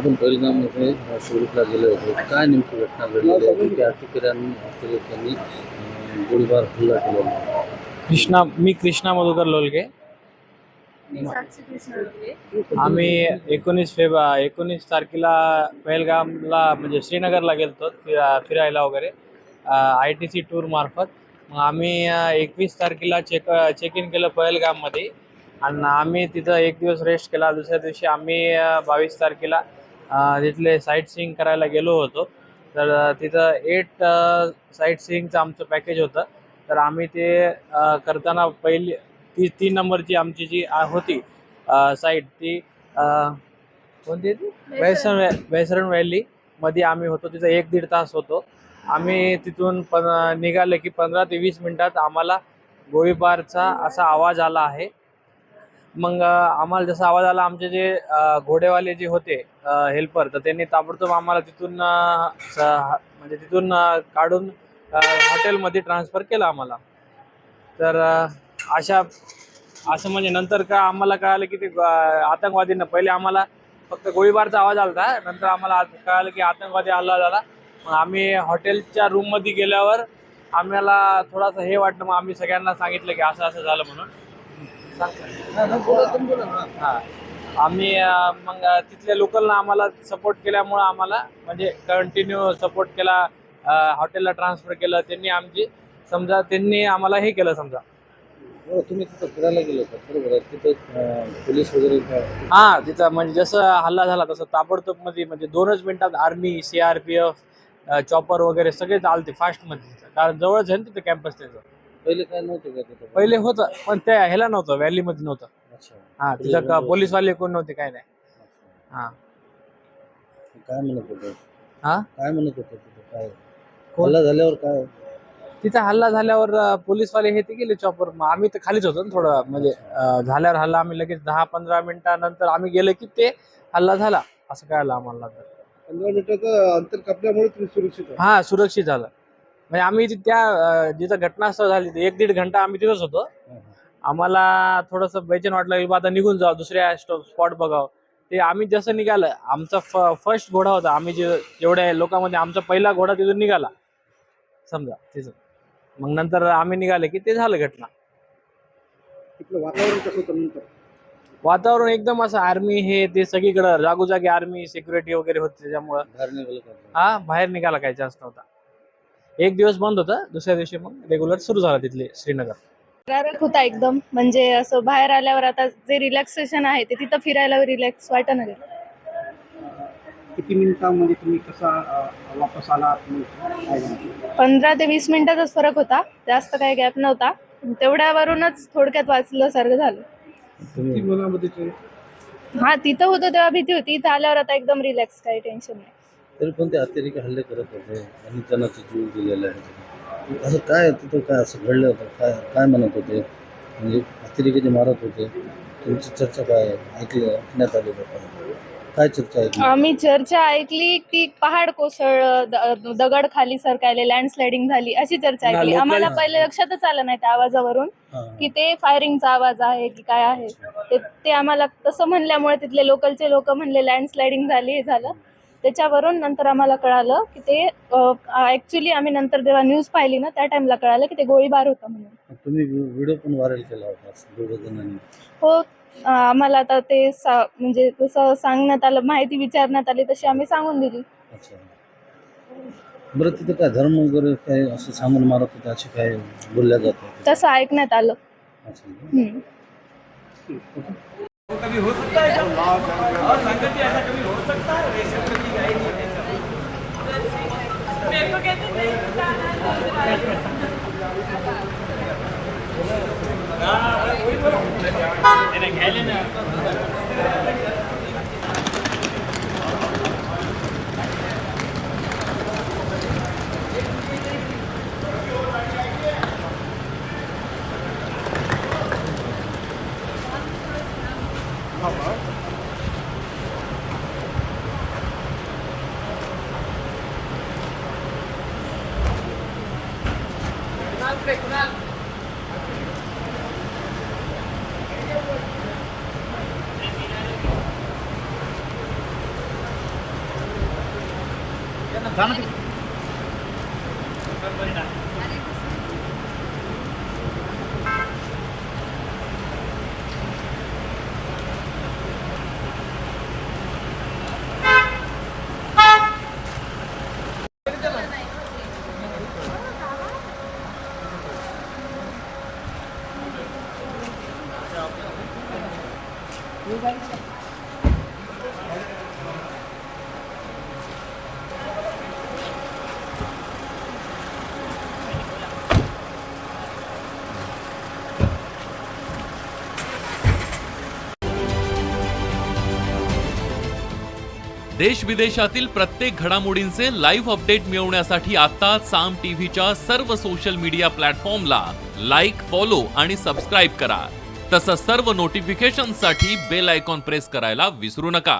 आपण पहिलगाममध्ये सुरतला गेले होते. काय नेमकी घटना घडली आहे? तिथे अतिरेक्यांनी गोळीबार हल्ला केलेला आहे. मी कृष्णा मधुकर लोलगे. आम्ही 19 तारखेला पहलगामला म्हणजे श्रीनगरला गेलतो फिरायला वगैरे ITC टूर मार्फत. मग आम्ही 21 तारखेला चेक इन केलं पहलगाममध्ये आणि आम्ही तिथं एक दिवस रेस्ट केला. दुसऱ्या दिवशी आम्ही 22 तारखेला तिथले साईट सीइंग करायला गेलो होतो. तर तिथं 8 साईट सीइंगचं आमचं पॅकेज होतं. तर आम्ही ते करताना पहिली 3 नंबरची आमची जी होती साईट ती कोणती ती वैसरण व्हॅली मध्ये आम्ही होतो. तिथं 1-1.5 तास होतो. आम्ही तिथून निघाले की 15 ते 20 मिनिटात आम्हाला गोळीबारचा असा आवाज आला आहे. मग आम्हाला जसा आवाज आला, आमचे जे घोडेवाले जे होते हेल्पर, तर त्यांनी ताबडतोब आम्हाला तिथून म्हणजे तिथून काढून हॉटेलमध्ये ट्रान्सफर केलं आम्हाला. तर असं म्हणजे नंतर का आम्हाला कळालं की ते आतंकवादीनं पहिले आम्हाला फक्त गोळीबारचा आवाज आला, नंतर आम्हाला कळालं की आतंकवादी हल्ला झाला. मग आम्ही हॉटेलच्या रूममध्ये गेल्यावर आम्हाला थोडासा हे वाटलं. मग आम्ही सगळ्यांना सांगितलं की असं असं झालं म्हणून. हां, आम्ही मग तिथल्या लोकलनं आम्हाला सपोर्ट केल्यामुळं आम्हाला म्हणजे कंटिन्यू सपोर्ट केला. हॉटेलला ट्रान्सफर केलं त्यांनी आमची. समजा त्यांनी आम्हाला हे केलं समजा. तुम्ही तिथं फिरायला गेलो होता बरोबर आहे. तिथं पोलीस वगैरे हां, तिथं म्हणजे जसं हल्ला झाला तसं ताबडतोब मध्ये म्हणजे 2च मिनिटात आर्मी, CRPF, चॉपर वगैरे सगळे चालते फास्टमध्ये. कारण जवळच आहे ना तिथं कॅम्पस त्याचं. पहिले काय नव्हतं का तिथं? पहिले होतं पण त्या ह्याला नव्हतं, व्हॅलीमध्ये नव्हतं. अच्छा. हां, तिथं पोलीसवाले कोण नव्हते, काय नाही. हां काय म्हणत होते? हां, काय म्हणत होते तिथं? काय हल्ला झाल्यावर काय? तिथं हल्ला झाल्यावर पोलीसवाले हे ते गेले चॉपर. मग आम्ही तर खालीच होतो ना थोडं म्हणजे झाल्यावर हल्ला आम्ही लगेच 10-15 मिनिटानंतर आम्ही गेलो की ते हल्ला झाला असं कळलं आम्हाला. 15 मिनिटाचं अंतर कापल्यामुळे तुम्ही सुरक्षित आहे. हां, सुरक्षित झालं. म्हणजे आम्ही त्या जिथं घटनास्थळ झाली 1-1.5 घंटा आम्ही तिथंच होतो. आम्हाला थोडंसं बेचैन वाटलं की आता निघून जाऊ, दुसऱ्या स्पॉट बघावं. ते आम्ही जसं निघालं, आमचा फर्स्ट घोडा होता. आम्ही जेवढ्या लोकांमध्ये आमचा पहिला घोडा तिथून निघाला समजा तिथं. मग नंतर आम्ही निघाले की ते झालं घटना. तिथलं वातावरण कसं होतं नंतर? वातावरण एकदम असं आर्मी हे ते सगळीकडं जागोजागी आर्मी सिक्युरिटी वगैरे होती. त्याच्यामुळं बाहेर निघाला काही चान्स नव्हता. एक दिवस बंद होतं, दुसऱ्या दिवशी मग रेग्युलर सुरू झाला तिथले श्रीनगर. थरारक होता एकदम. म्हणजे असं बाहेर आल्यावर आता जे रिलॅक्सेशन आहे ते तिथं फिरायला रिलॅक्स वाटणं गेलं. किती मिनिटांमध्ये तुम्ही कसा वापस आला? 15 ते 20 मिनिटाचाच फरक होता, जास्त काही गॅप नव्हता. तेवढ्यावरूनच थोडक्यात वाचल्यासारखं झालं. हा, तिथं होतं तेव्हा भीती होती, इथं आल्यावर आता एकदम रिलॅक्स, काही टेन्शन नाही. तरी पण ते अतिरेकी हल्ले करत होते आणि जणांचा जीव दिलेला आहे. असं काय तिथं काय असं घडलं होतं? काय काय म्हणत होते? म्हणजे अतिरेकी मारत होते, तुमची चर्चा काय ऐकण्यात आली होतं? काय चर्चा ऐकली? आम्ही चर्चा ऐकली की पहाड कोसळ, दगड खाली सरकायले, लँडस्लायडिंग झाली, अशी चर्चा ऐकली. आम्हाला पहिले लक्षातच आलं नाही त्या आवाजावरून की ते फायरिंगचा आवाज आहे की काय आहे. ते आम्हाला तसं म्हणल्यामुळे तिथले लोकलचे लोक म्हणले लँडस्लायडिंग झाली, हे झालं. त्याच्यावरून नंतर आम्हाला कळालं की ते ऍक्च्युली आम्ही नंतर जेव्हा न्यूज पाहिली ना त्या टाइमला कळालं की ते गोळीबार होता म्हणून. तुम्ही व्हिडिओ पण व्हायरल केला होता दोघं जणांनी. हो, आम्हाला आता ते म्हणजे तसं सांगण्यात आलं, माहिती विचारण्यात आली तशी आम्ही सांगून दिली. अच्छा. बरं, तिथं काय धर्म वगैरे काय असं सांगून मारत होते असे काय बोलल्या जातं? तसं ऐकण्यात आलं. कभी हो सकता है और संगति ऐसा कभी हो सकता है। रेशम की गाय नहीं है मेरे को कहते नहीं वही बोलो मैंने कह लेना। कुणाल देश विदेशातील प्रत्येक घडामोडींचे लाईव्ह अपडेट मिळवण्यासाठी आता साम टीव्हीच्या सर्व सोशल मीडिया प्लॅटफॉर्मला लाईक, फॉलो आणि सबस्क्राईब करा. तसंच सर्व नोटिफिकेशनसाठी बेल आयकॉन प्रेस करायला विसरू नका.